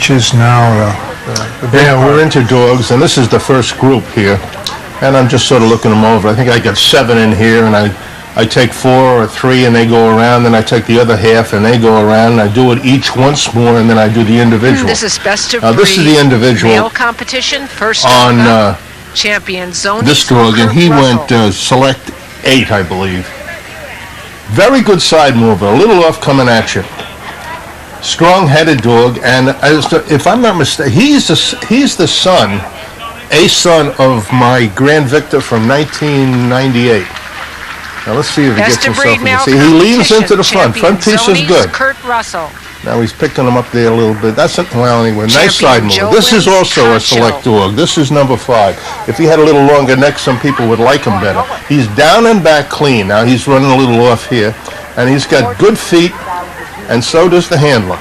bitches now? Yeah, we're into dogs, and this is the first group here. And I'm just sort of looking them over. I think I got 7 in here, and I take 4 or 3, and they go around. Then I take the other half, and they go around. And I do it each once more, and then I do the individual. This is best of breed. This is the individual male competition. First on champion Zoni. This dog, and he went select 8, I believe. Very good side mover, a little off coming at you. Strong-headed dog, and if I'm not mistaken, he's the son, a son of my Grand Victor from 1998. Now let's see if he gets himself in. See, he leans into the front. Front piece is good. Russel. Now he's picking him up there a little bit. Well, anyway, nice side move. This is also a select dog. This is number 5. If he had a little longer neck, some people would like him better. He's down and back clean. Now he's running a little off here, and he's got good feet, and so does the handler.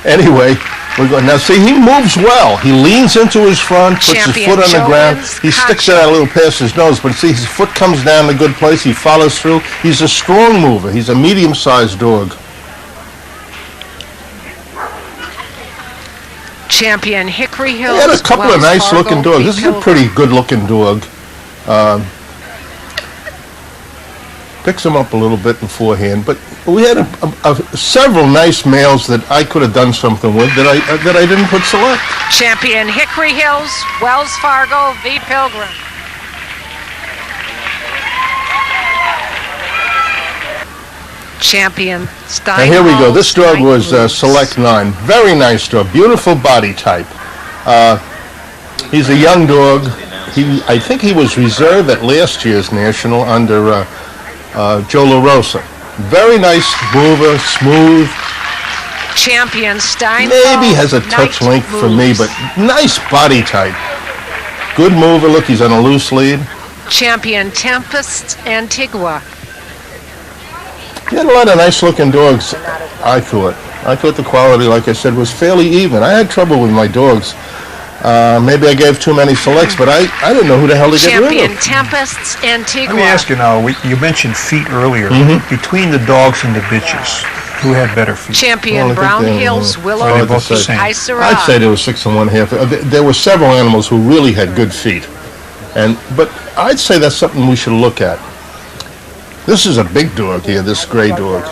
Anyway, we're going. Now see, he moves well. He leans into his front, puts his foot on the ground. He sticks it out a little past his nose, but see, his foot comes down in a good place. He follows through. He's a strong mover. He's a medium-sized dog. Champion Hickory Hills. He had a couple of nice-looking dogs. This is a pretty good-looking dog. Picks him up a little bit in forehand, but we had several nice males that I could have done something with that I didn't put select. Champion Hickory Hills, Wells Fargo v. Pilgrim. Champion Steinthal. Now here we go. This dog was select 9. Very nice dog. Beautiful body type. He's a young dog. I think he was reserve at last year's national under Joe LaRosa. Very nice mover, smooth. Champion Steinthal. Maybe has a touch length for me, but nice body type. Good mover. Look, he's on a loose lead. Champion Tempest Antigua. He had a lot of nice-looking dogs, I thought. I thought the quality, like I said, was fairly even. I had trouble with my dogs. Maybe I gave too many selects, but I didn't know who the hell to get rid of. Champion Tempest Antigua. Let me ask you now, you mentioned feet earlier. Between the dogs and the bitches, who had better feet? Champion Brown Hills, Willow, Isara. I'd say there was 6 1/2. There were several animals who really had good feet. But I'd say that's something we should look at. This is a big dog here, this gray dog.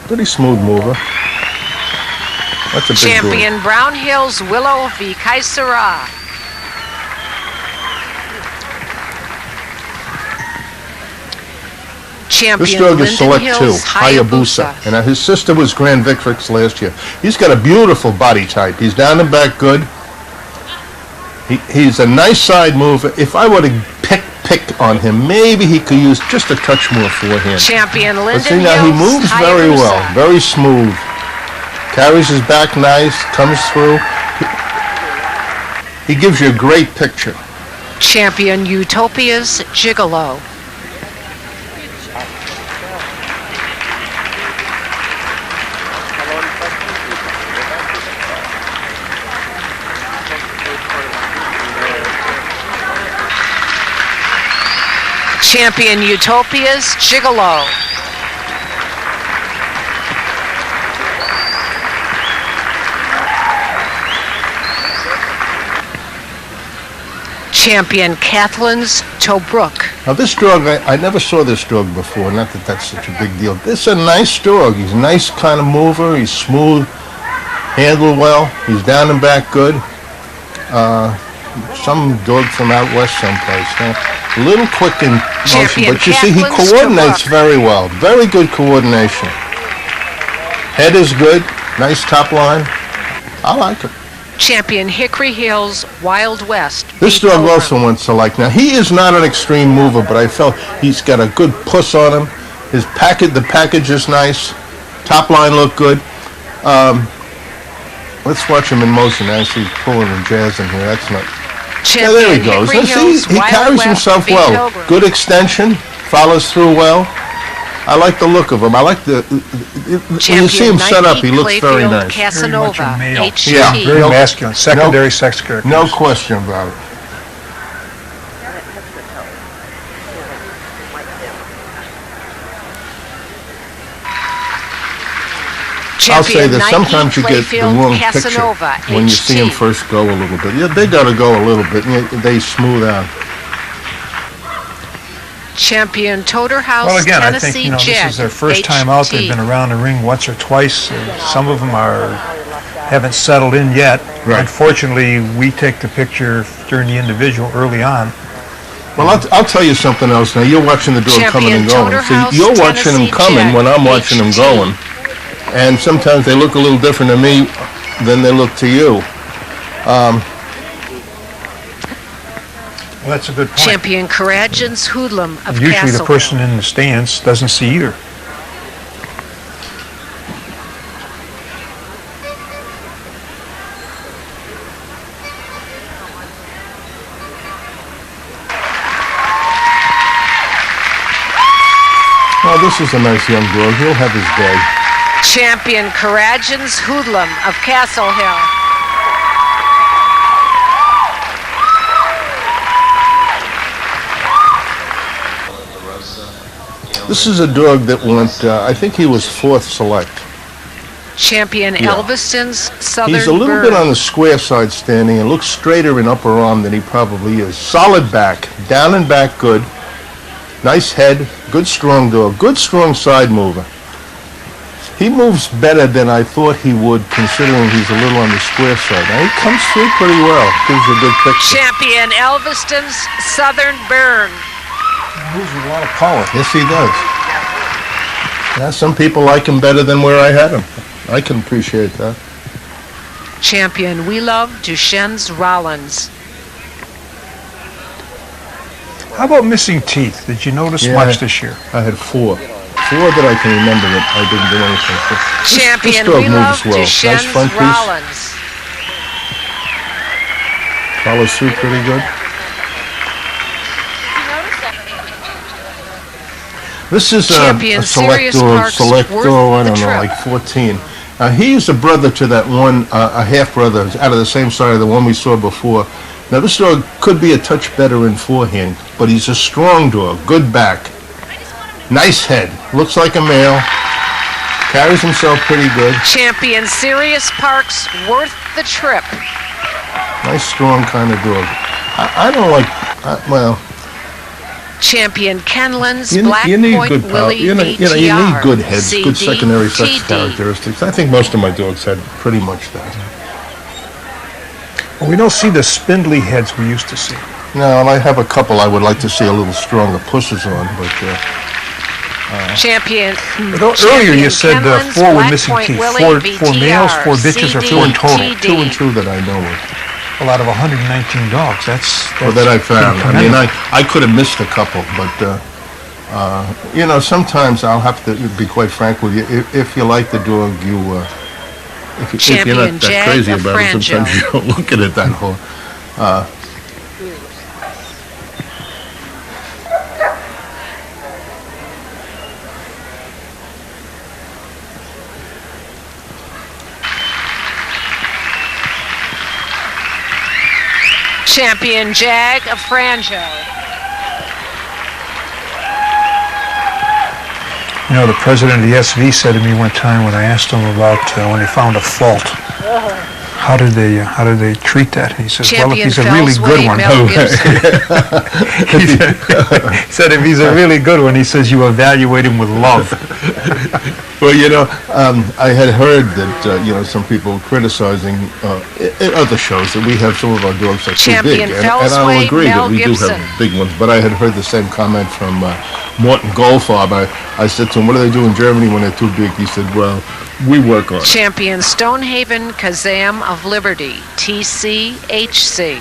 Pretty smooth mover. That's a big Champion dog. Brown Hills, Willow v. Kaisara. Champion This dog is select 2, Hayabusa. And his sister was Grand Victrix last year. He's got a beautiful body type. He's down and back good. He's a nice side mover. If I were to pick on him, maybe he could use just a touch more forehand. Champion Lindenhill. But see, now he moves very well, very smooth. Carries his back nice, comes through. He gives you a great picture. Champion Utopia's Gigolo. Champion Utopia's Gigolo. Champion Cathlin's Tobruk. Now this dog, I never saw this dog before, not that that's such a big deal. This is a nice dog. He's a nice kind of mover. He's smooth, handled well. He's down and back good. Some dog from out west someplace. A little quick in motion, but you see he coordinates very well. Very good coordination. Head is good. Nice top line. I like it. Champion Hickory Hills, Wild West. This dog also went select. Now, he is not an extreme mover, but I felt he's got a good puss on him. The package is nice. Top line looked good. Let's watch him in motion as he's pulling and jazzing here. That's not... Yeah, there he goes. He carries himself well. Good extension. Follows through well. I like the look of him. I like when you see him set up, he looks very nice. Casanova, very much a male. HT. Yeah, very masculine. Secondary sex character. No question about it. I'll say that Nike, sometimes you get the Playfield, wrong Casanova, picture when you see them HT. first go a little bit. Yeah, they got to go a little bit, and they smooth out. Champion Toderhouse, Well, again, I Tennessee think, this Jet, is their first time out. They've HT. been around the ring once or twice. Some of them haven't settled in yet. Right. Unfortunately, we take the picture during the individual early on. Well, I'll tell you something else. Now, you're watching the dog coming and going. Toderhouse, See, you're watching them Tennessee coming Jet, when I'm watching them HT. going. And sometimes they look a little different to me than they look to you. Well, that's a good point. Champion Karajan's Hoodlum of Usually the Castle. person in the stands doesn't see either. Well, this is a nice young dog. He'll have his day. Champion Karajan's Hoodlum of Castle Hill. This is a dog that went, I think he was 4th select. Champion Yeah. Elvaston's Southern He's a little Byrne. bit on the square side standing and looks straighter in upper arm than he probably is. Solid back, down and back good. Nice head, good strong dog, good strong side mover. He moves better than I thought he would, considering he's a little on the square side. Now, he comes through pretty well. Gives a good picture. Champion Elvaston's Southern Byrne. Moves with a lot of power. Yes, he does. Yeah, some people like him better than where I had him. I can appreciate that. Champion We Love Duchenne's Rollins. How about missing teeth? Did you notice Yeah. much this year? I had 4. 4 that I can remember that I didn't do anything for. Champion this dog We moves Love well. Nice Duchenne's front piece. Rollins. Follows through pretty good. This is a Champion select Sirius dog, Parks select worth dog, I the don't know, trip. like 14. He's a brother to that one, a half-brother, out of the same side of the one we saw before. Now, this dog could be a touch better in forehand, but he's a strong dog, good back. Nice head, looks like a male, carries himself pretty good. Champion Sirius Parks worth the trip. Nice, strong kind of dog. I don't like, well, Champion Kenlan's you Black need Point good power. Willie You need VTR. good heads, good secondary sex CDTD. characteristics. I think most of my dogs had pretty much that. Well, we don't see the spindly heads we used to see. No, and I have a couple I would like to see a little stronger pushes on, but Champion. Earlier you said Kenlan's 4 were Black missing Point teeth. Willie 4 males, 4 VTR, bitches, or 2 in total. 2 and 2 that I know of. Well, out of 119 dogs, that's Or that I found. pretty I mean, commendable. I could have missed a couple, but sometimes I'll have to be quite frank with you. If you like the dog, if you're Champion not that Jag crazy of about it, Franjo. sometimes you don't look at it that hard. Champion Jag of Franjo. You know, the president of the SV said to me one time when I asked him about when they found a fault, how did they treat that? And he says, well, if Champion he's a really Fells good Willie one. Mel Gibson. He said if he's a really good one, he says you evaluate him with love. Well, I had heard that, some people criticizing at other shows that we have some of our dogs that are too Champion big. And I'll Fellsway, agree Mel that we Gibson. do have big ones, but I had heard the same comment from Morton Goldfarb. I said to him, what do they do in Germany when they're too big? He said, well, we work on it. Champion Stonehaven Kazam of Liberty, TCHC.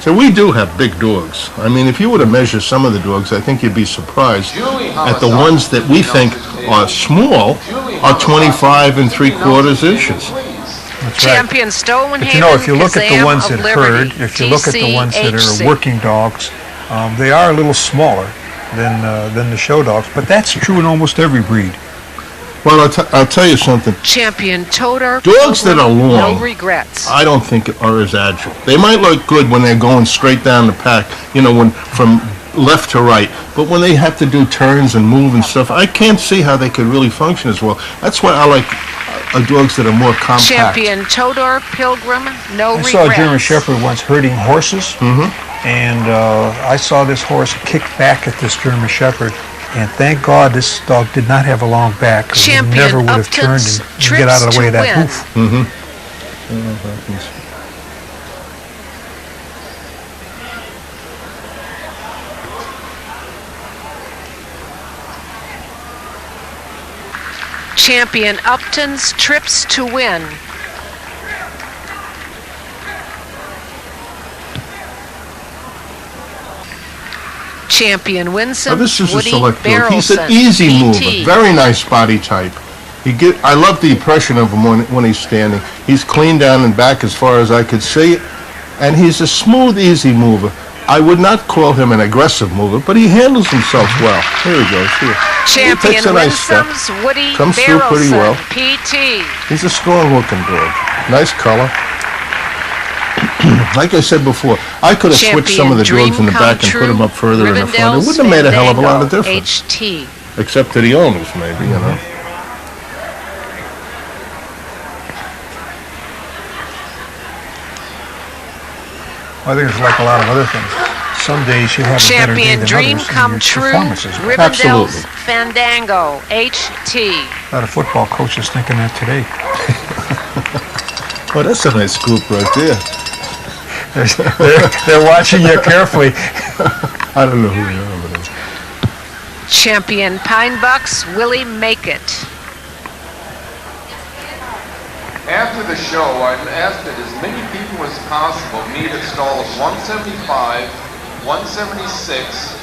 So we do have big dogs. I mean, if you were to measure some of the dogs, I think you'd be surprised at the ones that we think are small are 25 3/4 inches. That's right. Champion Stonehaven But if you look at the Kazam ones of that Liberty, herd, if you look at the ones that are TCHC. working dogs, they are a little smaller than the show dogs, but that's true in almost every breed. Well, I'll tell you something. Champion Toder. Dogs that are long, No regrets. I don't think are as agile. They might look good when they're going straight down the pack, when from left to right. But when they have to do turns and move and stuff, I can't see how they could really function as well. That's why I dogs that are more compact. Champion Todor Pilgrim, no regrets. I saw a German Shepherd once herding horses, and I saw this horse kick back at this German Shepherd, and thank God this dog did not have a long back, because he never would have turned and get out of the way of that hoof. Champion Upton's Trips to Win. Champion Winsome. Now this is Woody a select dog. Bearelson, He's an easy PT. mover, very nice body type. I love the impression of him when he's standing. He's clean down and back as far as I could see, and he's a smooth, easy mover. I would not call him an aggressive mover, but he handles himself well. Here he goes. Here. Champion He takes a nice step. Winsome's Woody Comes through pretty well. Bearelson, PT. He's a strong-looking dog. Nice color. Like I said before, I could have switched some of the dogs in the back and put them up further in the front. It wouldn't have made a hell of a lot of difference. HT. Except to the owners, maybe, you know. I think it's like a lot of other things. Some days you have a better day Champion than Dream others, and Come your True, performances are better. Rivendell's Absolutely. Fandango, HT. A lot of football coaches thinking that today. Oh, that's a nice scoop right there. They're watching you carefully. I don't know who they are, but Champion Pinebuck's Willie Make It. After the show, I've asked that as many people as possible meet at stalls 175, 176,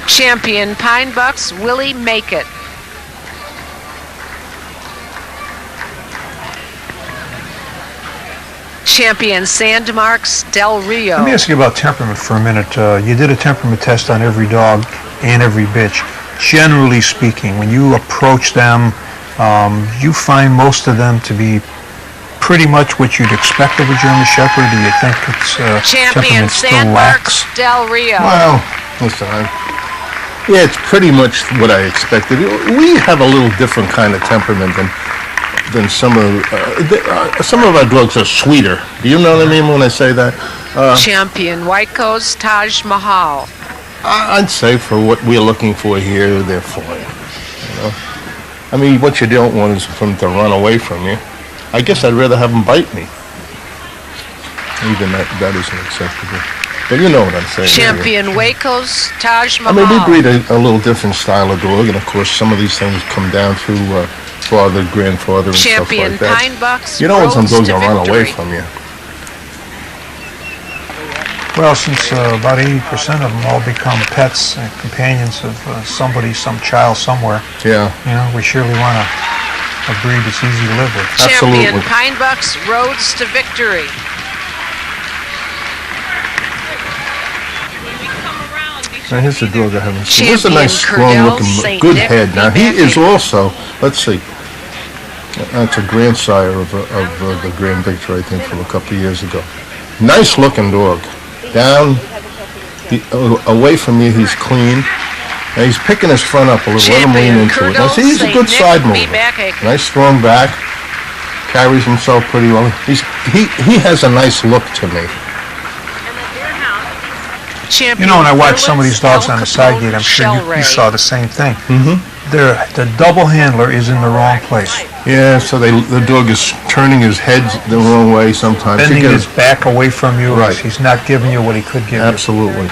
Champion Pinebuck's Willie Make It. Champion Sandmark's Del Rio. Let me ask you about temperament for a minute. You did a temperament test on every dog and every bitch. Generally speaking, when you approach them, you find most of them to be pretty much what you'd expect of a German Shepherd. Do you think it's Champion temperament still lacks? Sandmark's Del Rio. well, listen, yeah, it's pretty much what I expected. We have a little different kind of temperament than some of our dogs are sweeter. Do you know what I mean when I say that? Champion Whitecoat's Taj Mahal. I'd say for what we're looking for here, they're fine. You know? I mean, what you don't want is for them to run away from you. I guess I'd rather have them bite me. Even that isn't acceptable. But you know what I'm saying. Champion Waco's Taj I Mahal. mean, we breed a little different style of dog, and of course, some of these things come down to father, grandfather, and Champion stuff like that. Pinebuck's You don't want some Roads dogs to that run away Victory. from you. Well, since about 80% of them all become pets and companions of somebody, some child somewhere, Yeah, you know, we surely want a breed that's easy to live with. Champion absolutely. Pinebuck's Roads to Victory. Now here's a dog I haven't seen. This is a Champion nice, strong-looking, Kurdel, Saint good Nick, head. Now he Bearman. is also, let's see, that's a grandsire of the Grand Victor, I think, from a couple of years ago. Nice-looking dog. Down, away from you, he's clean. Now he's picking his front up a little. Let him lean Champion into it. Kurdel, Now see, he's a Saint good Nick, side mover. Backachers. Nice, strong back. Carries himself pretty well. He has a nice look to me. Champion You know, when I watch some of these dogs El on the side Capone gate, I'm sure you Shellray. saw the same thing. The double handler is in the wrong place. Yeah, so the dog is turning his head the wrong way sometimes. You Bending get his back away from you. Right. He's not giving you what he could give Absolutely.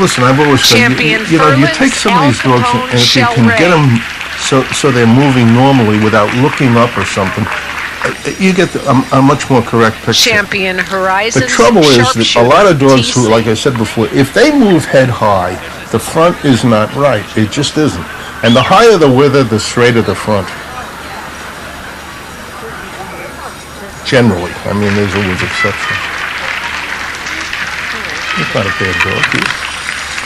Listen, I've always said, Champion you Furlan's take some of El these dogs, Capone and if you can Shellray. get them so they're moving normally without looking up or something, you get a much more correct picture. Champion Horizons The trouble is that a lot of dogs Sharpshooter, who, like I said before, if they move head high, the front is not right. It just isn't. And the higher the wither, the straighter the front. Generally. I mean, there's always exceptions. He's not a bad dog.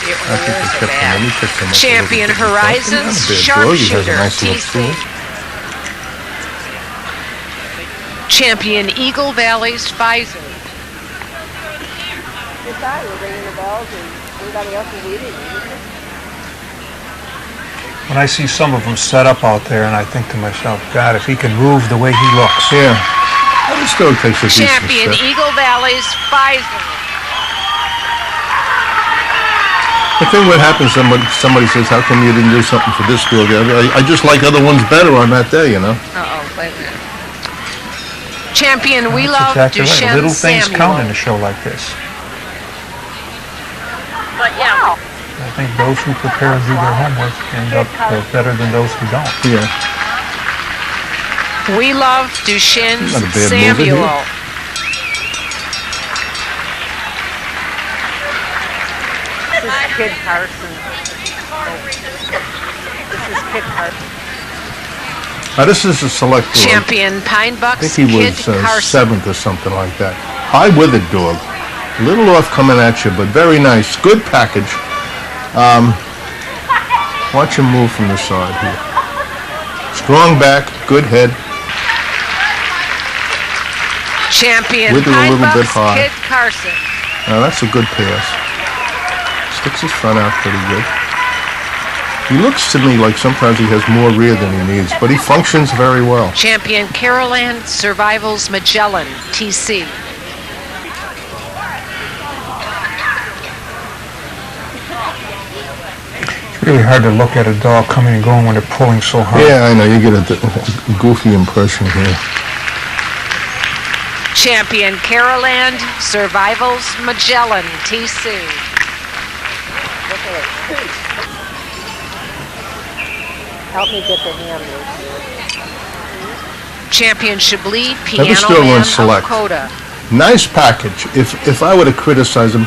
I think they kept him. Let me pick him up a little Champion bit. Horizons He's not a bad dog. He has a Sharpshooter nice look to him. TC. Champion Eagle Valley's Pfizer. Decide we're ringing the bells and everybody else is eating. When I see some of them set up out there, and I think to myself, God, if he can move the way he looks. Yeah. This dog takes a decent Champion step. Eagle Valley's Pfizer. The thing what happens, somebody says, how come you didn't do something for this dog? I just like other ones better on that day, you know? Uh-oh, wait a minute. Champion We That's Love exactly right. Duchenne Little things Samuel. count in a show like this. But yeah. I think those who prepare and do their homework end up better than those who don't. Yeah. We Love Duchenne Not a bad mover here. Samuel. This is Kid Carson. This is Kid Carson. Now this is a select dog. Champion I Pinebuck's think he Kid was Carson. 7th or something like that. High withered dog. A little off coming at you, but very nice. Good package. Watch him move from the side here. Strong back, good head. Champion Withered a little bit Pinebuck's high. Kid Carson. Now that's a good pass. Sticks his front out pretty good. He looks to me like sometimes he has more rear than he needs, but he functions very well. Champion Caroland Survival's Magellan TC. It's really hard to look at a dog coming and going when they're pulling so hard. Yeah, I know. You get a goofy impression here. Champion Caroland Survival's Magellan TC. Help me get the hand loose. Champion Chablis Piano still Man runs of select. Coda. Nice package. If I were to criticize him,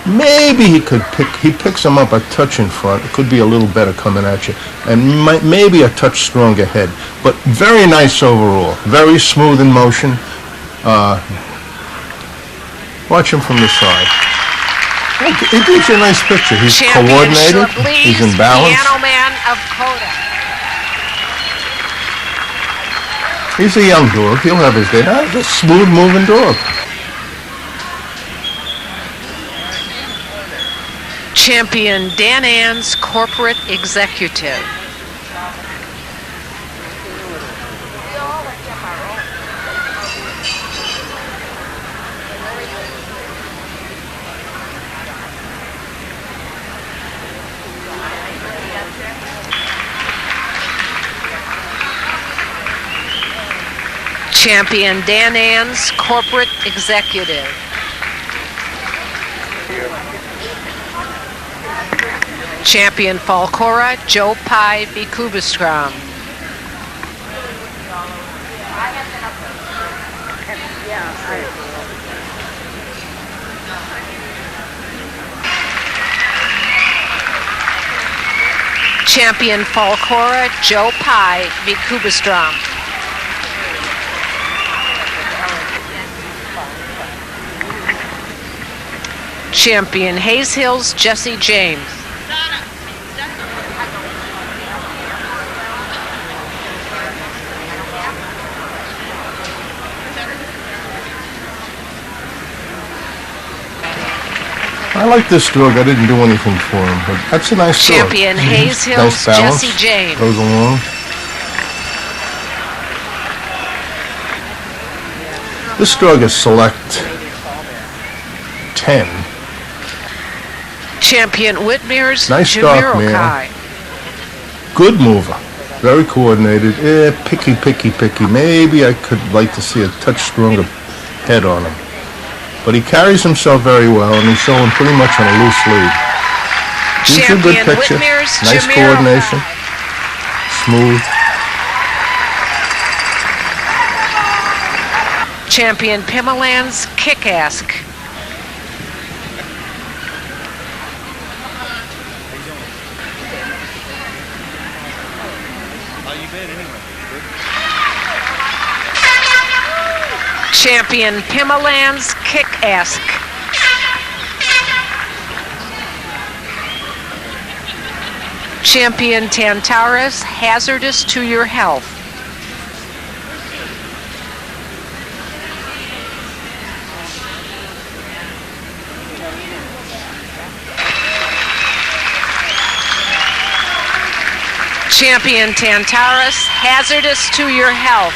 maybe he picks him up a touch in front. It could be a little better coming at you, and maybe a touch stronger head. But very nice overall. Very smooth in motion. Watch him from the side. It gives you a nice picture. He's Champion coordinated. Chablis He's in balance. Piano Man of Coda. He's a young dog. He'll have his day. He's a smooth moving dog. Champion Dan Ann's Corporate Executive. Champion Dan Ann's Corporate Executive. Champion Falcora Joe Pi Vikubastrom. Champion Falcora Joe Pi Vikubastrom. Champion Hayes Hills Jesse James. I like this dog. I didn't do anything for him, but that's a nice dog. Champion Hayes Hills Nice balance. Jesse James. Goes along. This dog is select 10. Champion Witmer's Nice dark Jamiroquai. man. Good mover. Very coordinated. Picky. Maybe I could like to see a touch stronger head on him. But he carries himself very well, and he's showing pretty much on a loose lead. Gives you a good Champion picture. Witmer's Nice Jamiroquai. coordination. Smooth. Champion Pimeland's Kick-Ask. Champion Pimeland's Kick-Ask. Champion Tantaris Hazardous to Your Health. Champion Tantarus, hazardous to your health.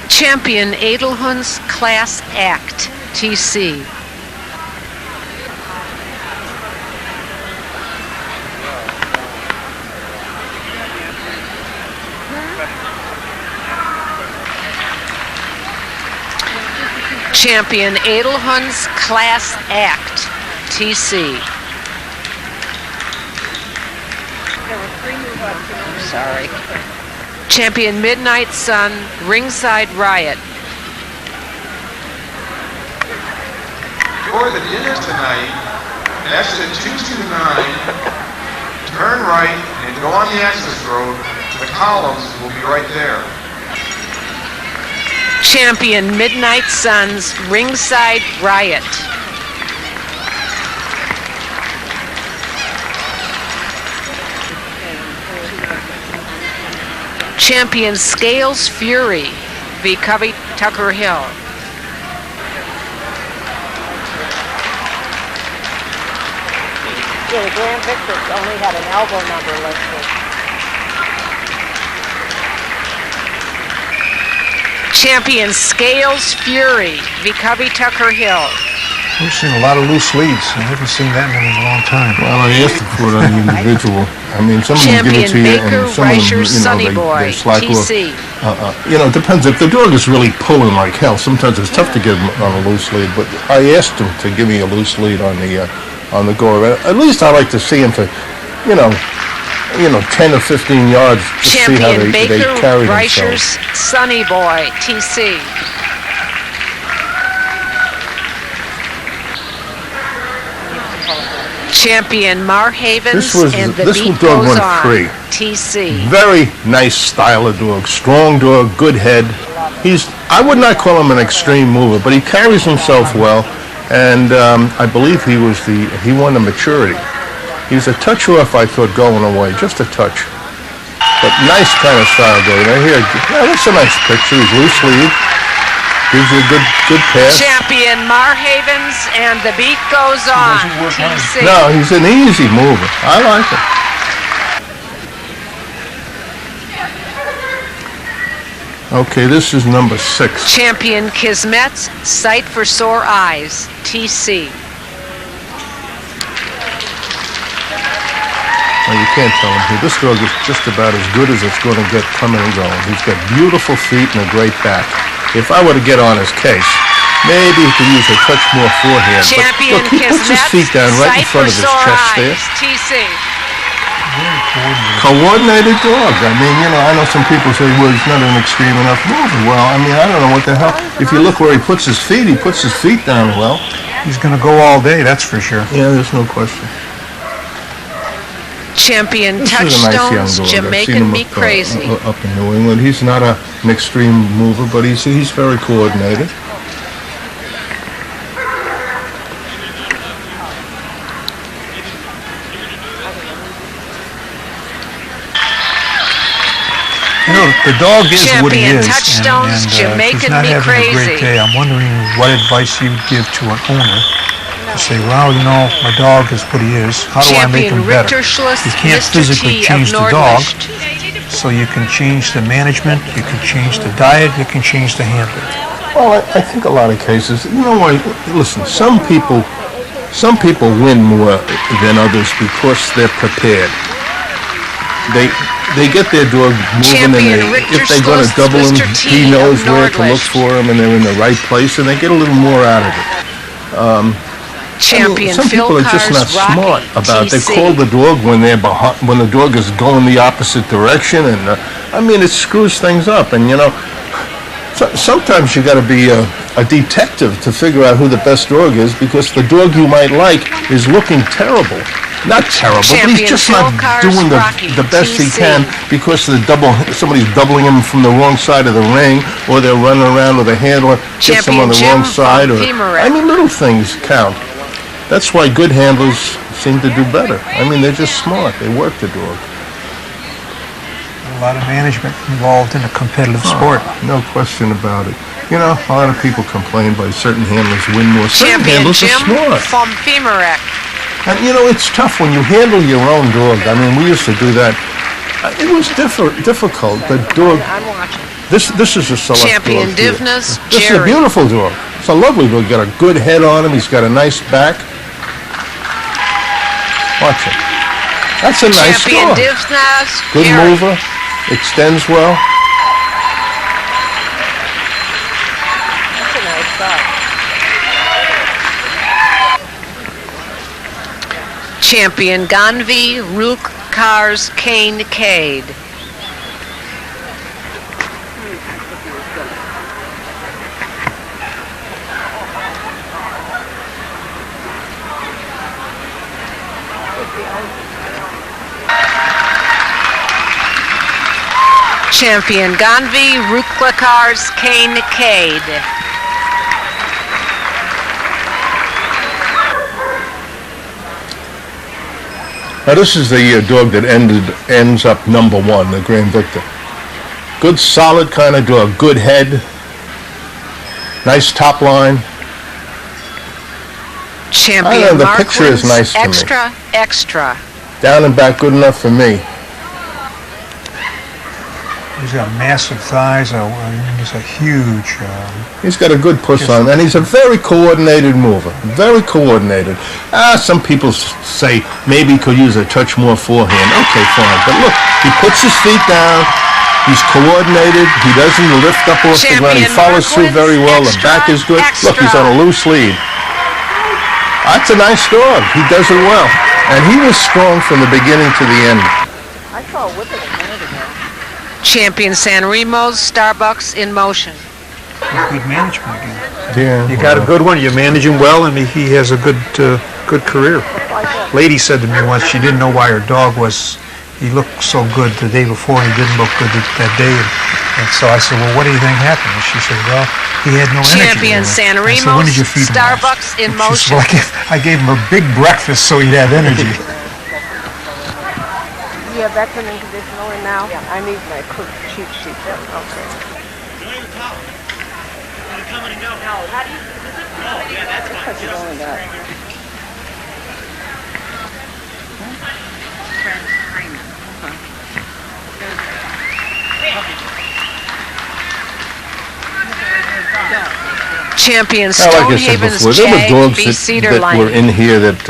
Champion Edelhunds, Class Act, TC. Champion Edelhunds, Class Act, TC. Sorry. Champion Midnight Sun, Ringside Riot. For the dinner tonight, exit 229, turn right and go on the access road. The columns will be right there. Champion Midnight Suns, Ringside Riot. Champion Scales Fury, v. Covey Tucker Hill. Yeah, the Grand Victors only had an elbow number listed. Champion Scales Fury, v. Covey Tucker Hill. We've seen a lot of loose leads. I haven't seen that many in a long time. Well, I asked for it on the individual. I mean, some of them give it to you, and some of them, they slack off. It depends. If the dog is really pulling like hell, sometimes it's tough to get him on a loose lead. But I asked him to give me a loose lead on the go. At least I like to see him for, 10 or 15 yards to see how they carry themselves. Sunny Boy, TC. Champion Marhaven's and the Beat dog Goes went On, free. TC. Very nice style of dog, strong dog, good head. I would not call him an extreme mover, but he carries himself well, and I believe he won the maturity. He was a touch off, I thought, going away, just a touch. But nice kind of style dog. Now here, that's a nice picture. He's loose lead. Gives you a good pass. Champion Marhaven's and the Beat Goes On, TC. No, he's an easy mover. I like him. Okay, this is number 6. Champion Kismet's Sight for Sore Eyes, TC. Well, you can't tell him here. This dog is just about as good as it's going to get coming and going. He's got beautiful feet and a great back. If I were to get on his case, maybe he could use a touch more forehand. Champion but look, he puts his feet down right in front of his chest there. TC. Coordinated dog. I mean, I know some people say, well, he's not an extreme enough mover. Well, I mean, I don't know what the hell. If you look where he puts his feet down well. He's going to go all day, that's for sure. Yeah, there's no question. Champion This is a nice young Touchstones, dog. Jamaican Me Crazy. Up in New England. He's not an extreme mover, but he's very coordinated. The dog is what he Champion is, Touchstones, and Jamaican he's not Me having a great Crazy. day. I'm wondering what advice you would give to an owner to say, well, my dog is what he is. How do I make him Champion better? Richter Schluss, You can't Mr. physically T change of the dog, Nordlicht. so you can change the management, you can change the diet, you can change the handling. Well, I think a lot of cases, listen, some people win more than others because they're prepared. They get their dog moving, Champion and Richter if they're going to Schluss, double him, Mr. T he knows of where to look Nordlicht. for him, and they're in the right place, and they get a little more out of it. Champion some Phil people are just not Carr's smart Rocky, about it. They TC. call the dog when they're behind, when the dog is going the opposite direction, and it screws things up. And sometimes you got to be a detective to figure out who the best dog is, because the dog you might like is looking terrible. Not terrible, but he's just not doing the best he can because somebody's doubling him from the wrong side of the ring, or they're running around with a handler, gets him on the wrong side, or little things count. That's why good handlers seem to do better. They're just smart. They work the dog. A lot of management involved in a competitive sport. No question about it. You know, a lot of people complain by certain handlers win more. Certain Champion handlers are Jim smart. from Pinebuck. And you know, it's tough when you handle your own dog. I mean, we used to do that. It was difficult. The dog. I'm watching. This is a select Champion dog here. Divna's This is a Jerry. beautiful dog. It's a lovely dog. Got a good head on him. He's got a nice back. Watch it. That's a nice Champion dog. Divna's Good Jerry. mover. Extends well. That's a nice dog. Champion Ganvi Rook Cars Kane Cade. Champion Ganvi Rukla Cars Kane Cade. Now this is the dog that ends up number 1, the Grand Victor. Good, solid kind of dog. Good head. Nice top line. Champion the picture is Marquin's nice to me. Extra. Down and back, good enough for me. He's got massive thighs. He's a huge. He's got a good push on him, and he's a very coordinated mover. Very coordinated. Some people say maybe he could use a touch more forehand. Okay, fine. But look, he puts his feet down. He's coordinated. He doesn't lift up off the ground. He Champion follows through very well. The Extra, back is good. Look, he's extra. on a loose lead. That's a nice dog. He does it well. And he was strong from the beginning to the end. I saw a whippet a minute ago. Champion San Remo's Starbucks in Motion. Good management again. Yeah. You got a good one. You manage him well, and he has a good career. Lady said to me once she didn't know why her dog he looked so good the day before, and he didn't look good that day. And so I said, well, what do you think happened? And she said, well, he had no energy. Champion San I said, when Remo's did you feed him last?" Starbucks in She said, Motion. well, I gave him a big breakfast so he'd have energy. You have veteran and conditional in now? Yeah. I need my quick cheat sheet. Okay. Coming and go. No, how do you? Oh, yeah, that's fine. Because you only got. Champion Like I said Stonehaven's before, there were Jag dogs v. Cedar that were Lane. in here that,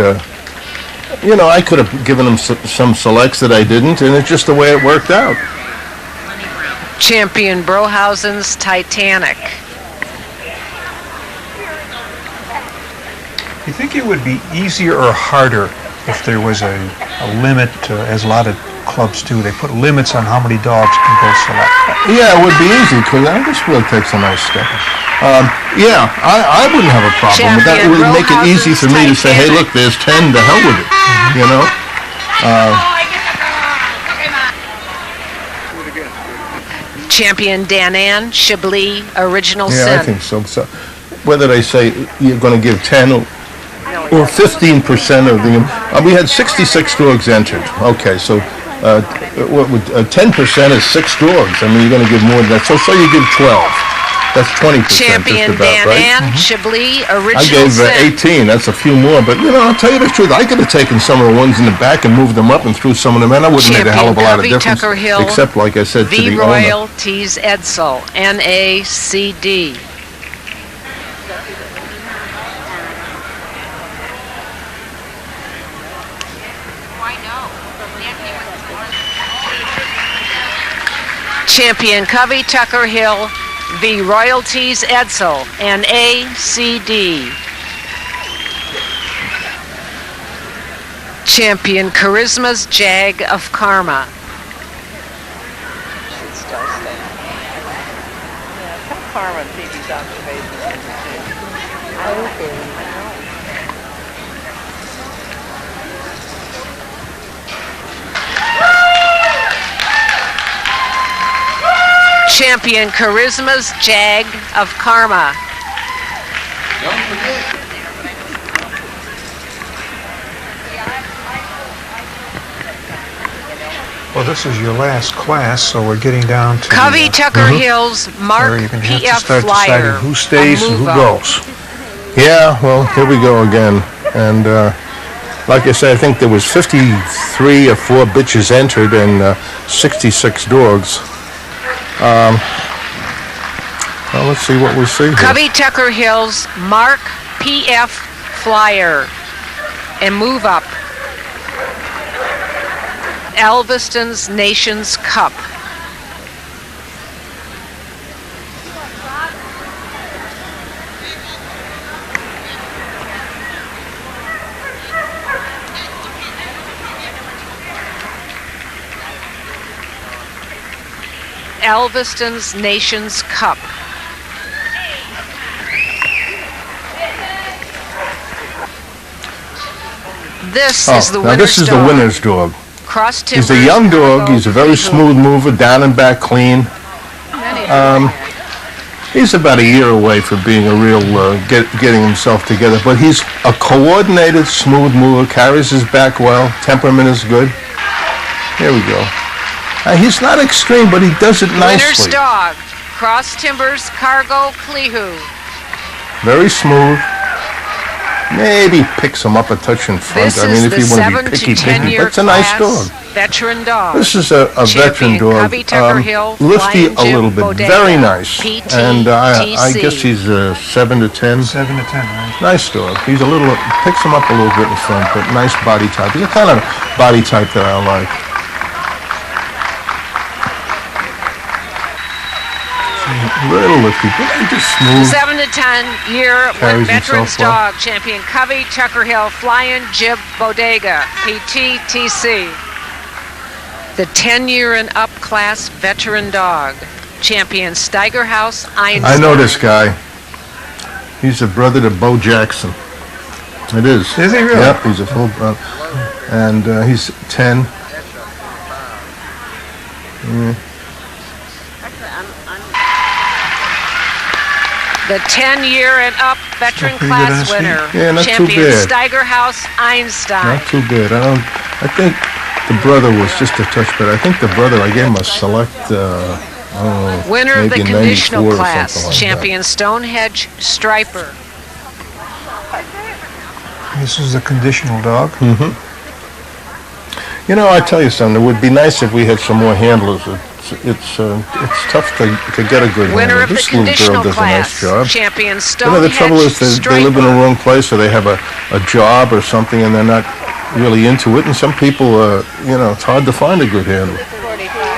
you know, I could have given them some selects that I didn't, and it's just the way it worked out. Champion Brohausen's Titanic. You think it would be easier or harder if there was a limit, as a lot of clubs do? They put limits on how many dogs can go select. Yeah, it would be easy, because this really takes a nice step. Yeah, I wouldn't have a problem with that. It would make it easy for me to say, hey, look, there's 10, to hell with it, you know? Champion Danan Chablis Original Yeah, Sin. I think so. So whether they say you're going to give 10 or 15% of them, we had 66 dogs entered. Okay, so 10% is 6 dogs. I mean, you're going to give more than that. So you give 12. That's 20%, Champion just about, right? Danan Chablis I Original gave Sin. 18. That's a few more, but you know, I'll tell you the truth. I could have taken some of the ones in the back and moved them up and threw some of them in. I wouldn't have made a hell of a lot of Champion difference, Tucker Hill, except, like I said, to V the owner. Royalties Edsel NACD. Champion Covey Tucker Hill v. Royalties Edsel NACD. Champion Charisma's Jag of Karma. Should still stay. Yeah, tell Carmen Phoebe's observations. Okay. I know. Champion Charisma's Jag of Karma. Don't forget. Well, this is your last class, so we're getting down to Covey Tucker Hills, Mark where you're going to have to PF start Flyer. deciding who stays and who goes. Yeah, well, here we go again. And like I said, I think there was 53 or 4 bitches entered and 66 dogs. Well, let's see what we see here. Covey Tucker Hills, Mark PF Flyer. And move up. Elvaston's Nations Cup. Elvaston's Nations Cup. This is the now winner's this is the dog. winner's dog. Cross He's timbers, a young dog. Cargogh, He's a very Clihu. smooth mover, down and back clean. He's about a year away from being a real, getting himself together. But he's a coordinated, smooth mover, carries his back well, temperament is good. Here we go. He's not extreme, but he does it Winner's nicely. dog. Cross timbers, Cargogh, Clihu. Very smooth. Maybe picks him up a touch in front. This I mean, is if the you want to 7 be to picky, 10 year but it's a nice class dog. veteran dog. This is a veteran Champion dog. Covey Tucker Hill, Lifty Flying a Jib little bit. Bodega, Very nice. PT, And I TC. guess he's 7 to 10. 7 to 10, right? Nice dog. He's a little, picks him up a little bit in front, but nice body type. He's the kind of body type that I like. Little lifty, but just smooth. 7 to 10 year Carries veterans himself well. dog. Champion Covey Tucker Hill, Flying Jib Bodega, PT, TC. The 10 year and up class veteran dog. Champion Steiger House, Einstein. I know this guy. He's a brother to Bo Jackson. It is. Is he really? Yep, he's a full brother. And he's 10. The 10 year and up veteran Pretty good on class his feet. winner. Yeah, not too Champion bad. Steiger House, Einstein. Not too bad. I think the brother was just a touch better. I think the brother, I gave him a select, Winner of the maybe conditional 94 or class. something like Champion Stonehenge Striper. This is the conditional dog. You know, I tell you something. It would be nice if we had some more handlers. It's tough to get a good Winner handler. of the This little girl conditional does a nice class. job. Champion You know, Stonehenge the trouble is they live in the Striper. wrong place, or they have a job or something, and they're not really into it. And some people, it's hard to find a good handler.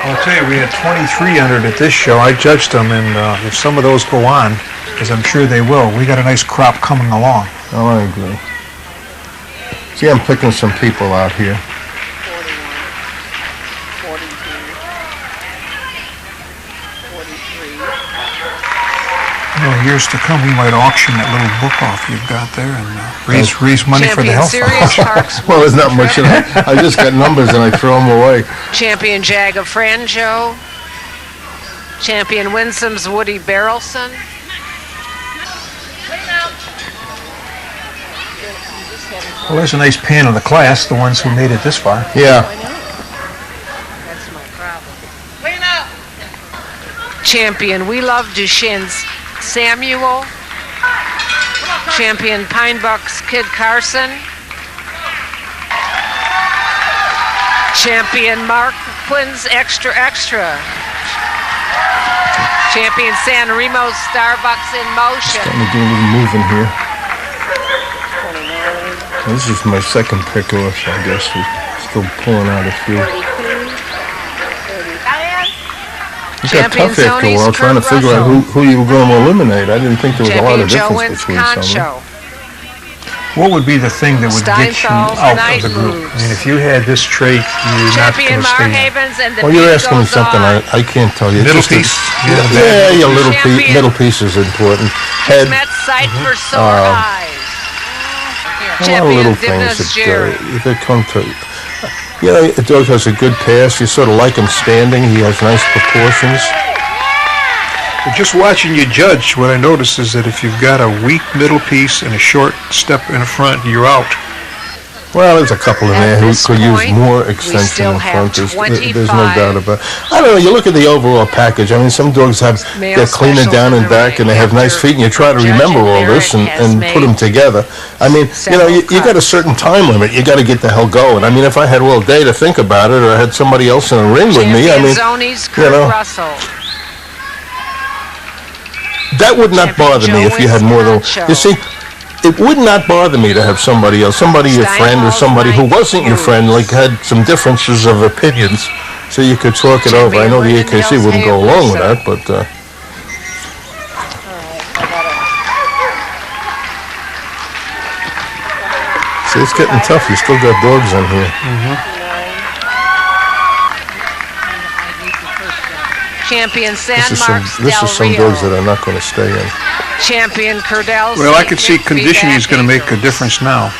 I'll tell you, we had 23 entered at this show. I judged them, and if some of those go on, as I'm sure they will, we got a nice crop coming along. Oh, I agree. See, I'm picking some people out here. 41, 42, 43. You know, years to come, we might auction that little book off you've got there and raise money for the Champion health Sirius foundation. Parks. Well, there's not much in it. I just got numbers and I throw them away. Champion Jaga Franjo. Champion Winsome's Woody Bearelson. Well, there's a nice pan of the class, the ones who made it this far. Yeah. That's my problem. Champion We Love Duchenne's Samuel. Champion Pinebuck's Kid Carson. Champion Marquin's Extra Extra. Champion San Remo's Starbucks in Motion. Starting to do a little moving here. This is my second pick off, I guess. We're still pulling out a few. It got Champion tough after a Zoni's while trying to figure out Russel. who you were going to eliminate. I didn't think there was a lot Champion of Joe difference wins between some of them. Concho. What would be the thing that would get you Steinthal out night of the group? moves. I mean, if you had this trait, you're not Champion going to stay in. Marhaven's and the Well, you're beat asking me goes something on. I can't tell you. It's Middle just piece. Yeah, your little Champion. middle piece is important. Head, Kismet sight for sore eyes. a lot of little things Divna's Jerry. that come to. You know, a dog has a good pass. You sort of like him standing. He has nice proportions. But just watching you judge, what I noticed is that if you've got a weak middle piece and a short step in front, you're out. Well, there's a couple in At there who this could use point, more we extension still in have front. There's no 25 doubt about it. I don't know, you look at the overall package. I mean, some dogs have, male they're cleaner specials down in and the back, ring and they have nice after feet, and you try to Judge remember and all this Barritt has and put them made together. I mean, you know, you got a certain time limit. You got to get the hell going. I mean, if I had all day to think about it, or I had somebody else in the ring with me, I Champion mean, Zoni's you know. Russel. that would not bother me if you had more than... Concho. You see, it would not bother me to have somebody else, somebody your friend or somebody who wasn't your friend, like had some differences of opinions, so you could talk it over. I know the AKC wouldn't go along with that, but... See, it's getting tough. You still got dogs in here. Champion San This Marcos is some dogs that are not going to stay in. Champion Kurdel. Well, I could see conditioning is going to make a difference now.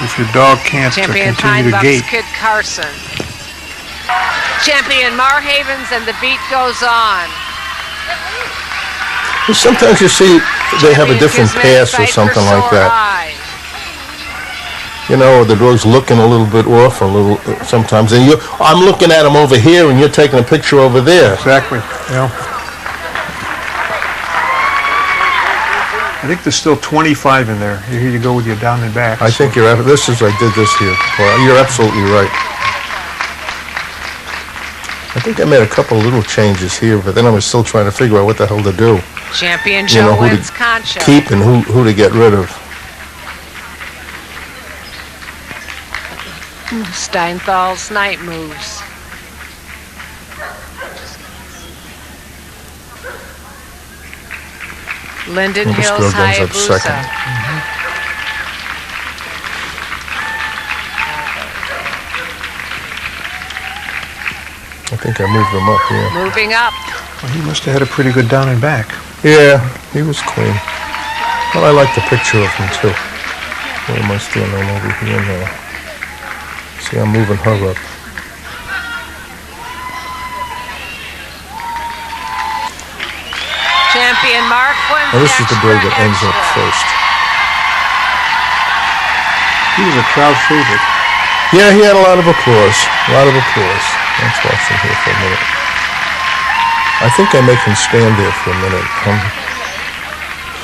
If your dog can't Champion continue to Pinebuck's gait. Kid Carson. Champion Marhaven's and the beat goes on. Well, sometimes you see they have a different Kismet pass or fight for something like sore that. eyes. You know, the dog's looking a little bit off sometimes. And I'm looking at him over here, and you're taking a picture over there. Exactly, yeah. I think there's still 25 in there. Here you go with your down and back. I think I did this here. Well, you're absolutely right. I think I made a couple little changes here, but then I was still trying to figure out what the hell to do. Champion You know, Joe who wins to Concho. keep and who to get rid of. Steinthal's night moves. Lindenhill's Well, this girl goes up second. Hayabusa. I think I moved him up here. Moving up. Well, he must have had a pretty good down and back. Yeah, he was clean. Well, I like the picture of him, too. What am I standing on over here now? See, I'm moving her up. Champion Marquin. Now, this is the dog that ends up first. He was a crowd favorite. Yeah, he had a lot of applause. A lot of applause. Let's watch him here for a minute. I think I make him stand there for a minute. I'm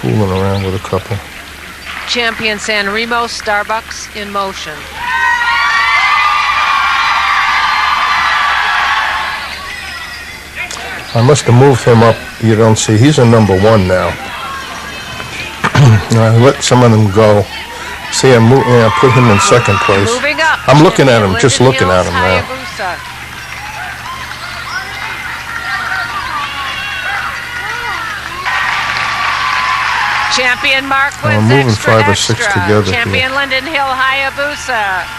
fooling around with a couple. Champion San Remo Starbucks in motion. I must have moved him up. You don't see. He's a number one now. I let some of them go. See, I put him in second place. Moving up. I'm looking at him, Champion just looking at him now. Hayabusa. Champion Marquin's I'm moving extra, 5 or 6 extra. together here. Champion Lindenhill Hayabusa.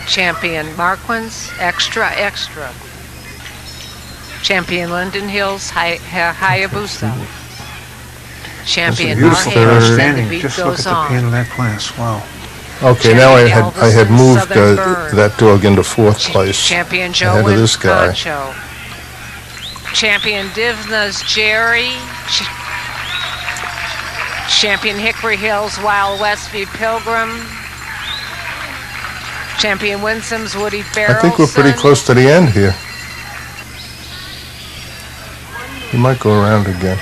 Champion Marquin's extra, extra. Champion Lindenhill's Hayabusa. Champion Beautiful Marhaven, and standing. the beat Just look goes at the pain on. of that class. Wow. Okay, now I had Elvaston, moved Southern Byrne. that dog into 4th place. Champion Joe ahead of wins this guy. Concho. Champion Divna's Jerry. Champion Hickory Hills Wild West v Pilgrim. Champion Winsome's Woody Bearelson. I think we're pretty close to the end here. You might go around again.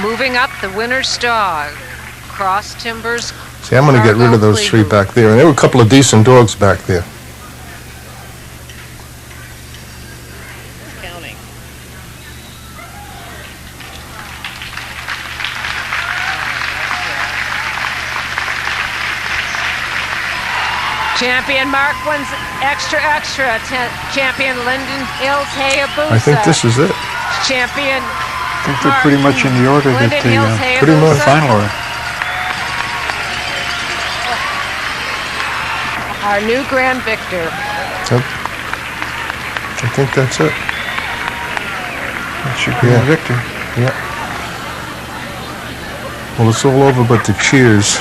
Moving up, the winner's dog. Cross Timbers. See, I'm going to get rid of those 3 back there. And there were a couple of decent dogs back there. Counting. Champion Marquin's extra, extra. Champion Lindenhill's Hayabusa. I think this is it. Champion. I think they're pretty much in the order that they, Lindenhill's pretty much. the final order. Our new grand victor. Yep. I think that's it. That's your grand victor. Yeah. Well, it's all over but the cheers.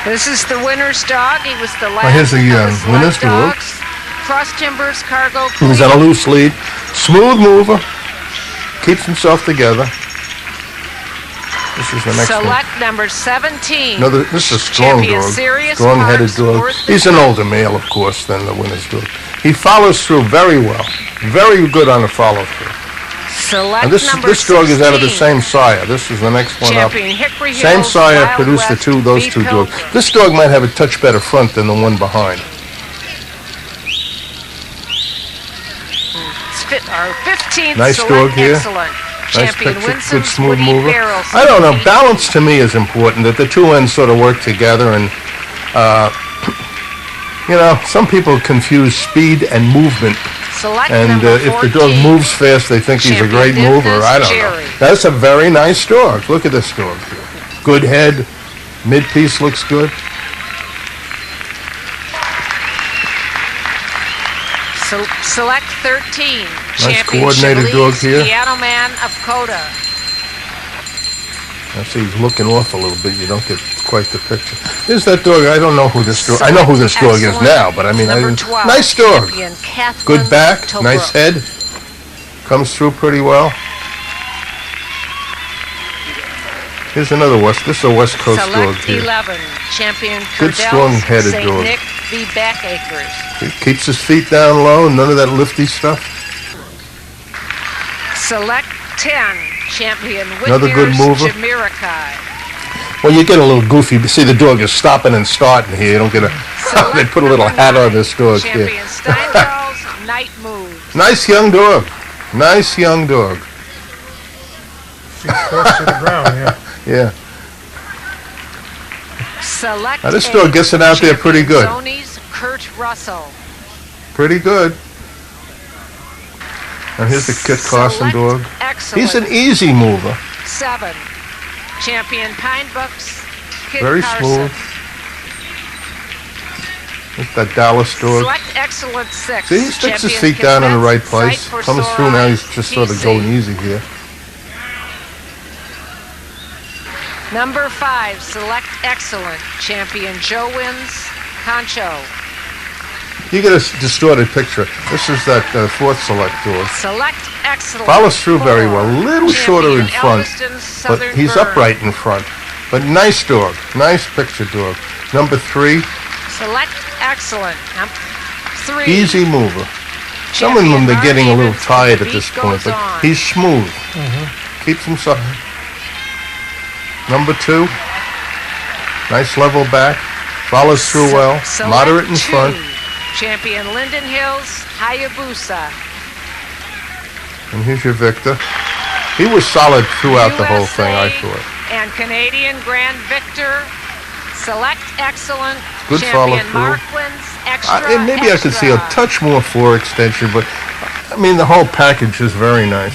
This is the winner's dog. He was the last Well, here's the of his winner's dog. dogs. Cross Timbers, Cargogh. He was on a loose lead. Smooth mover. Keeps himself together. This is the next Select one. number 17. No, this is a strong Champion dog. Sirius Strong-headed Parks dog. fourth He's an older male, of course, than the winner's dog. He follows through very well. Very good on the follow-through. Select And this number dog is out of the 16. same sire. This is the next one up. Champion Hickory Same Hills, sire Wild produced West, those two dogs. Pilgrim. This dog might have a touch better front than the one behind. Our 15th Nice select dog here. excellent. Nice Champion picture, Winsome, good smooth Woody mover. Bearelson. I don't know, balance to me is important, that the two ends sort of work together, and, you know, some people confuse speed and movement, Select and number if the dog 14. moves fast, they think he's a great Champion mover. I don't Jerry. know. That's a very nice dog. Look at this dog. Good head, mid-piece looks good. Select 13. Champion coordinated dog Chablis, here. Piano Man of Coda. I see he's looking off a little bit. You don't get quite the picture. Here's that dog. I don't know who this dog. I know who this dog is now, but I mean, Number 12, nice dog. Champion Cathlin, Good back, Tobruk. nice head. Comes through pretty well. Here's another This is a West Coast dog Select here. 11. Champion Good, Kurdel, strong-headed St. dog. Nick v. Backachers. He keeps his feet down low. None of that lifty stuff. Select 10. Champion Another good Witmer's mover. Jamiroquai. Well, you get a little goofy. You see, the dog is stopping and starting here. You don't get a. They put a little hat on this dog here. Champion Steinthal's Night Moves. Nice young dog. Nice young dog. Feet close to the ground, yeah. Yeah. Select Now, this 8. dog gets it out there pretty good. Zoni's Russel. Pretty good. And here's the Kit Carson Select dog. Excellent. He's an easy mover. 7. Champion Pinebuck's Kid Very Carson. smooth. There's that Dallas dog. Select Excellent 6. See, he sticks his Champion feet down in the right Kismet, place. Sight for Comes Sore through now. Eyes, He's just sort of TC. going easy here. Number 5. Select Excellent. Champion Joe wins. Concho. You get a distorted picture. This is that fourth select dog. Select Excellent. Follows through very 4. well. A little shorter in Champion front, Elvaston, but Southern he's Byrne. upright in front. But nice dog. Nice picture dog. Number 3, Select Excellent. 3. easy mover. Some of them, they're getting a little tired at this point, but he's smooth. Keeps himself. Number 2, nice level back. Follows through well. Select Moderate in 2. front. Champion Lindenhill's Hayabusa. And here's your victor. He was solid throughout the whole thing, I USA thought. And Canadian Grand Victor. Select Excellent. Good Champion follow-through. Marquin's Extra And maybe I could see a Extra. touch more fore extension, but I mean, the whole package is very nice.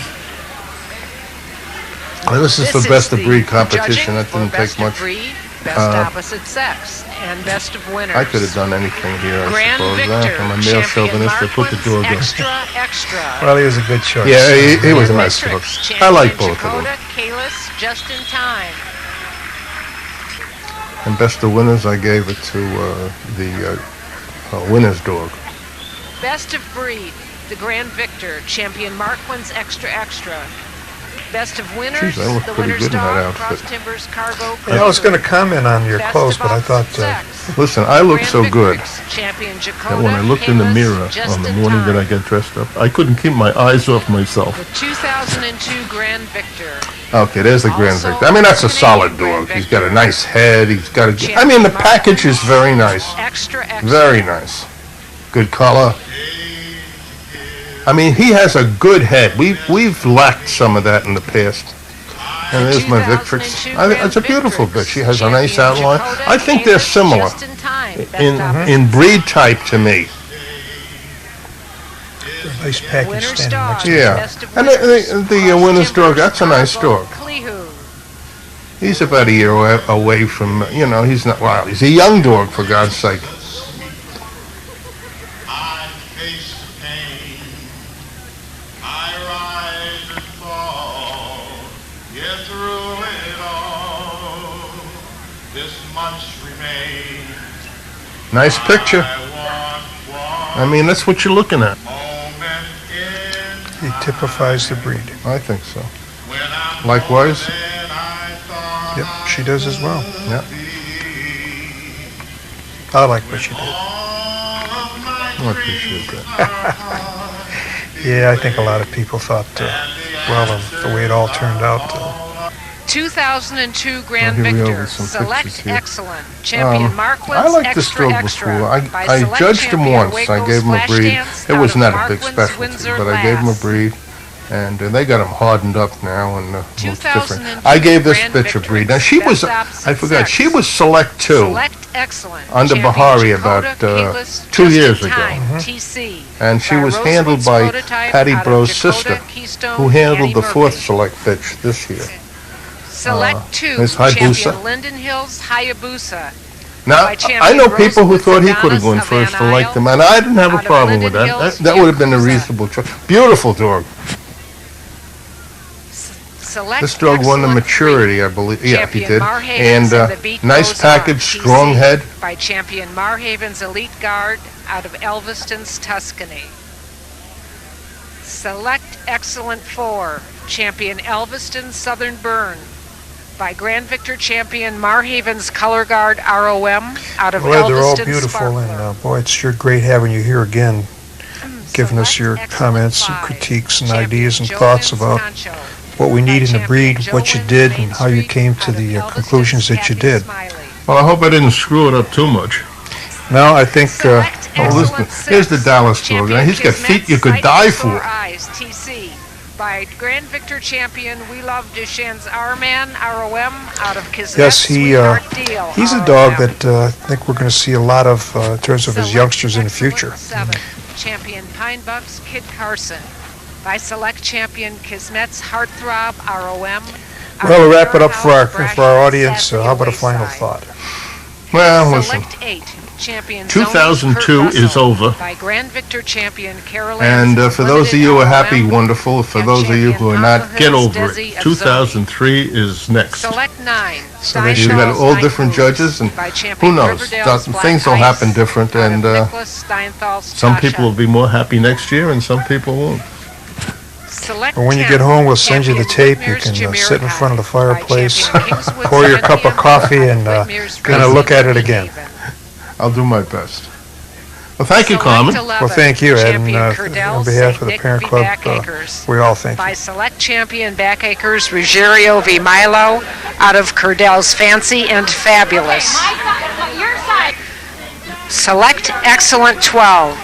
And this is for best of the breed competition. judging That for didn't best take of much. breed, best opposite sex, and best of winners. I could have done anything here, I Grand suppose. Victor. I'm a male Champion chauvinist. I put the Marquin's dog in. Extra. Well, he was a good choice. Yeah, he was a nice dog. Mistrix. I like Champion both of them. Coda, Kalis, just in time. And best of winners, I gave it to the winner's dog. Best of breed, the Grand Victor, Champion Marquin's Extra. Best of winners, Jeez, I look the pretty winner's good in that dog, outfit. Cross Timbers, Cargogh. Yeah, I was going to comment on your Best clothes, of but I thought opposite sex. Listen, I look so Grand good Victrix, Champion that Jacoda, when I looked in the Kalis, mirror just on the in morning that I time. get dressed up, I couldn't keep my eyes off myself. The 2002 Grand Victor. Okay, there's the Grand Also, Victor. I mean, that's a Canadian solid Grand dog. He's got a Victor. nice head. He's got a. I mean, the package is very nice. Extra. Very nice. Good color. I mean, he has a good head. We've lacked some of that in the past. And there's my Victrix. It's a beautiful bitch. She has a nice outline. I think they're similar in breed type to me. Nice package Winner's standing dog. next to Yeah. Best of And winners. the winner's dog, that's a nice dog. Clihu. He's about a year away from, he's not, wow, he's a young dog, for God's sake. I face the pain. I rise and fall. Yet through it all, this much remains. pain. Nice picture. I mean, that's what you're looking at. Moment in He typifies the breed. I think so. when I'm Likewise. more than I thought Yep, she does as well. Yeah. I like what she did. all of my I appreciate that. Yeah, I think a lot of people thought, the way it all turned out, 2002 Grand Well, here we go Victor, with some Select pictures here. Excellent, Champion Marquin I like this Extra dog Extra. before. by I Select judged him Champion once. I Waco's gave him a Flash breed. Dance It out was of not a big Marquin's specialty, Windsor but I gave him a Lass. breed. And they got him hardened up now and looks different. 2002 I gave this Grand bitch a Victory, breed. Now she was, Best Ops I forgot, Sex. she was Select 2 Select Excellent, under Champion Bahari Coda, about Keyless, 2 Just years in ago. Time, TC. And she by was Rosewood's handled by prototype Patty out of Bro's Dakota, sister, Keystone, who handled Annie the fourth Murphy. Select bitch this year. Select 2, Miss Champion Hayabusa. Lindenhill's Hayabusa. Now, by champion I know people who Rosewood thought he could have Adonis gone of first Van and liked Isle, him, and I didn't have a out of problem with that. Lindenhill's That would have been a Yakuza. reasonable choice. Beautiful dog. Select This dog won the Excellent maturity, I believe. Yeah, he Champion did. Marhaven's And the Beat nice Goes package, On, strong TC, head. by Champion Marhaven's Elite Guard out of Elvaston's Tuscany. Select Excellent 4, Champion Elvaston Southern Byrne by Grand Victor Champion Marhaven's Color Guard ROM out of boy, they're all Elvaston beautiful, Sparkler. and boy, it's sure great having you here again, giving us your Select comments and Excellent 5, critiques and Champion ideas and Joe thoughts Wins about Concho what we need by in the breed, Champion what you Joe did, Wins and how you Main came Street to out the of conclusions that you Elvaston's did. Kathy Smiley. Well, I hope I didn't screw it up too much. No, I think, Select oh, listen, Excellent here's the 6, Dallas dog. Champion Now, he's got Kismet, feet you could Sight die with Sore for. Eyes, TC by Grand Victor Champion We Love Duchenne's R-Man ROM out of Kismet. yes, Sweetheart Deal, he's a dog ROM. that I think we're going to see a lot of in terms of his Select youngsters in the Excellent future. 7, Champion Pinebuck's Kid Carson by Select Champion Kismet's Heartthrob ROM. out Well, of to wrap it up for Warehouse our Brasher, audience, Sassy how about a final Wayside. thought? Well, listen. Select 8, Champion 2002 Zoni's Kurt is Russell over. by Grand Victor Champion Carolyn. And for those of you who are happy, wonderful. For those of you who are not, get over it. 2003 is next. Select 9, So they You've got all different judges, and who knows? Things will happen different, and some people will be more happy next year, and some people won't. Select But when you 10, get home, we'll send you the Champion tape. You Whitmer's can sit in Jamiroquai front of the fireplace, by Champion Kingswood pour your cup of 70th coffee, out of and Whitmer's kind of Racing look at it New again. Haven. I'll do my best. Well, thank you, Select Carmen. 11, Well, thank you, Ed, and Champion Kurdel, on behalf St. of the Nick Parent v. Club, Backachers. we all thank you. By Select Champion Backachers, Ruggiero v. Milo, out of Kurdel's Fancy and Fabulous. Select Excellent 12,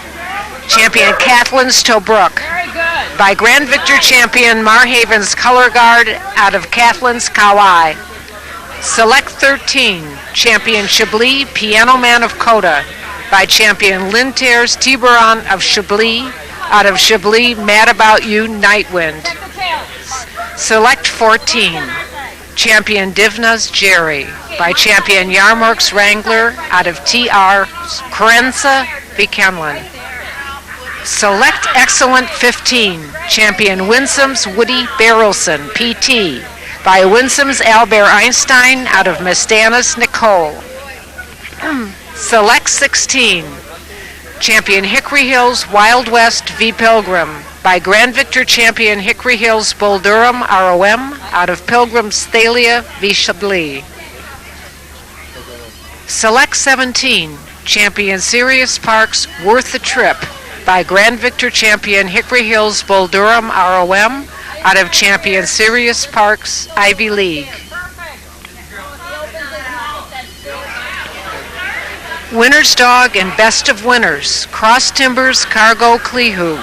Champion Cathlin's Tobruk, by Grand Victor Champion Marhaven's Color Guard, out of Cathlin's Kauai. Select 13, Champion Chablis, Piano Man of Coda, by Champion Linter's Tiburon of Chablis, out of Chablis Mad About You, Nightwind. Select 14, Champion Divna's Jerry, by Champion Yarmark's Wrangler, out of TR Corenza v. Kenlin. Select Excellent 15, Champion Winsome's Woody Bearelson, PT, by Winsome's Albert Einstein, out of Mestanis Nicole. Select 16, Champion Hickory Hills Wild West v. Pilgrim, by Grand Victor Champion Hickory Hills Bull Durham ROM, out of Pilgrim's Thalia v. Chablis. Select 17, Champion Sirius Parks Worth the Trip, by Grand Victor Champion Hickory Hills Bull Durham ROM, out of Champion Sirius Parks Ivy League. Winner's Dog and Best of Winners, Cross Timbers Cargogh Clihu,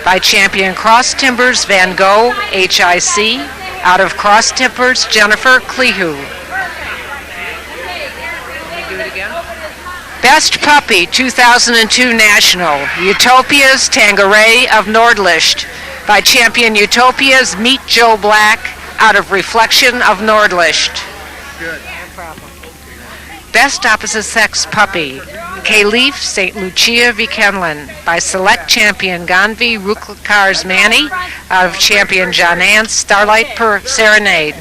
by Champion Cross Timbers Van Gogh HIC, out of Cross Timbers Jennifer Clihu. Best Puppy 2002 National, Utopia's Tangeray of Nordlicht, by Champion Utopia's Meet Joe Black, out of Reflection of Nordlicht. Good. Best Opposite Sex Puppy, Caliph St. Lucia v. Kenlin, by Select Champion Ganvi Ruklikar's Manny, out of Champion John Ann's Starlight Per Serenade.